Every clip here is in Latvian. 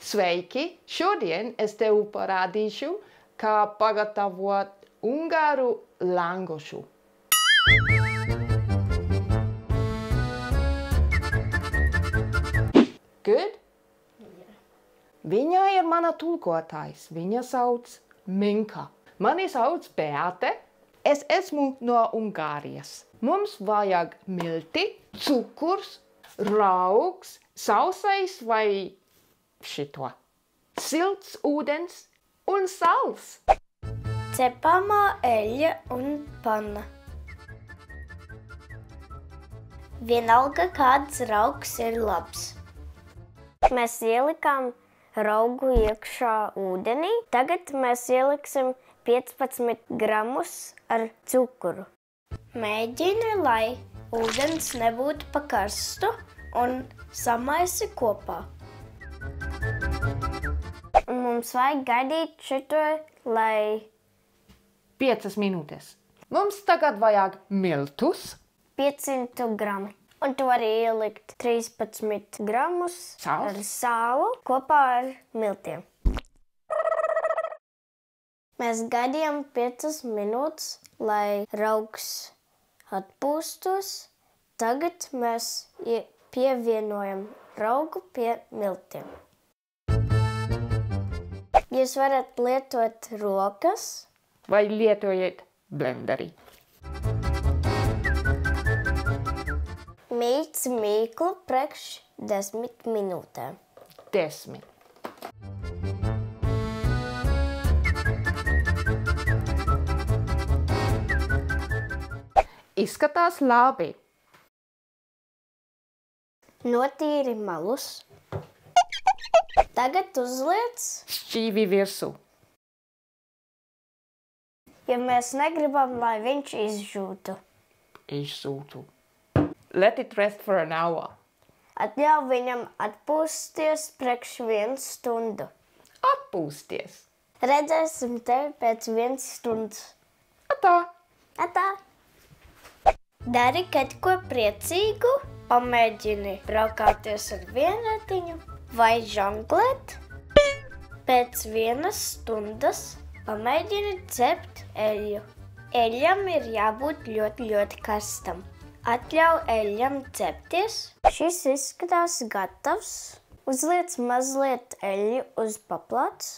Sveiki! Šodien es tev parādīšu, kā pagatavot ungāru langošu. Good? Viņa ir mana tulkotājs. Viņa sauc Minka. Mani sauc Beate. Es esmu no Ungārijas. Mums vajag milti, cukurs, raugs, sausais vai šito. Silts ūdens un sals. Cepamā eļļa un panna. Vienalga, kāds raugs ir labs. Mēs ielikām raugu iekšā ūdenī. Tagad mēs ieliksim 15 gramus ar cukuru. Mēģini, lai ūdens nebūtu pa karstu un samaisi kopā. Mums vajag gaidīt šito, lai 5 minūtes. Mums tagad vajag miltus, 500 grami. Un tu vari ielikt 13 gramus ar sālu kopā ar miltiem. Mēs gaidījām 5 minūtes, lai raugs atpūstos. Tagad mēs pievienojam raugu pie miltiem. Jūs varat lietot rokas vai lietojiet blenderi. Mīc mīklu priekš 10 minūtēm. 10. Izskatās labi. Notīri malus. Tagad uzliec šķīvi virsū. Ja mēs negribam, lai viņš izžūtu. Let it rest for an hour. Atļauj viņam atpūsties priekš 1 stundu. Atpūsties. Redzēsim tevi pēc 1 stundas. Atā. Atā. Dari kaut ko priecīgu, pamēģini braukāties ar vienratiņu vai žonglēt. Pēc 1 stundas pamēģini cept eļļu. Eļļam ir jābūt ļoti karstam. Atļauj eļļam cepties. Šis izskatās gatavs. Uzliec mazliet eļļu uz paplātes.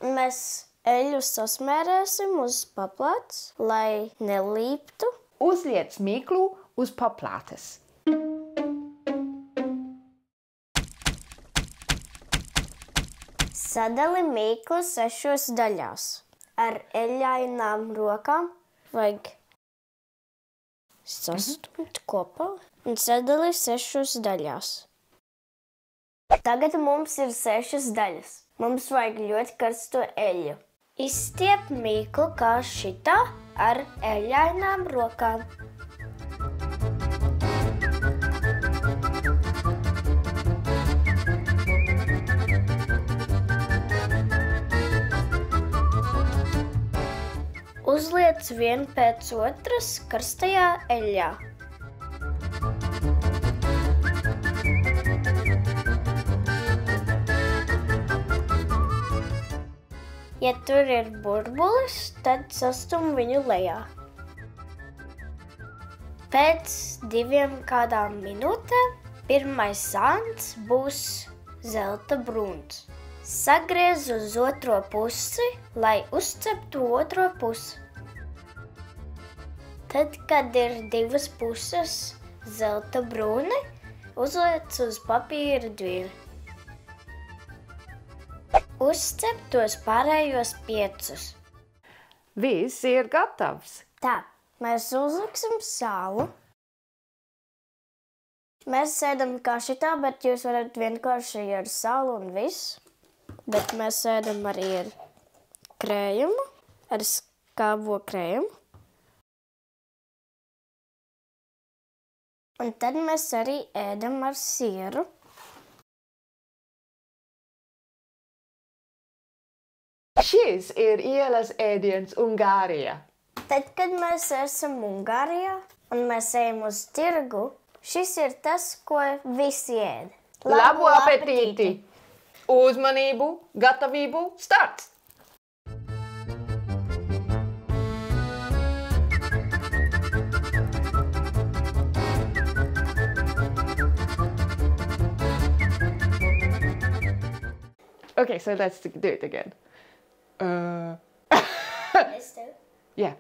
Mēs eļļu sasmērēsim uz paplātes, lai nelīptu. Uzliec mīklu uz paplātes. Sadali mīklu 6 daļās. Ar eļļainām rokām vajag sastumt kopā un sadali 6 daļās. Tagad mums ir 6 daļas. Mums vajag ļoti karsto eļļu. Izstiep mīklu kā šitā ar eļļainām rokām. Uzliec vienu pēc otras karstajā eļļā. Ja tur ir burbulis, tad sastum viņu lejā. Pēc 2 kādām minūtēm pirmais sāns būs zelta brūns. Sagriez uz otro pusi, lai uzceptu otro pusi. Tad, kad ir 2 puses zelta brūni, uzliec uz papīra dvīri. Uzcep tos pārējos 5. Viss ir gatavs. Tā, mēs uzliksim sālu. Mēs ēdam kā šitā, bet jūs varat vienkārši ar sālu un viss. Bet mēs ēdam arī ar krējumu, ar skābo krējumu. Un tad mēs arī ēdam ar sieru. Šis ir ielas ēdiens Ungārijā. Tad, kad mēs esam Ungārijā un mēs ejam uz tirgu, šis ir tas, ko visi ēd. Labu apetīti! Uzmanību, gatavību, start! Okay, so let's do it again. This too? Yeah.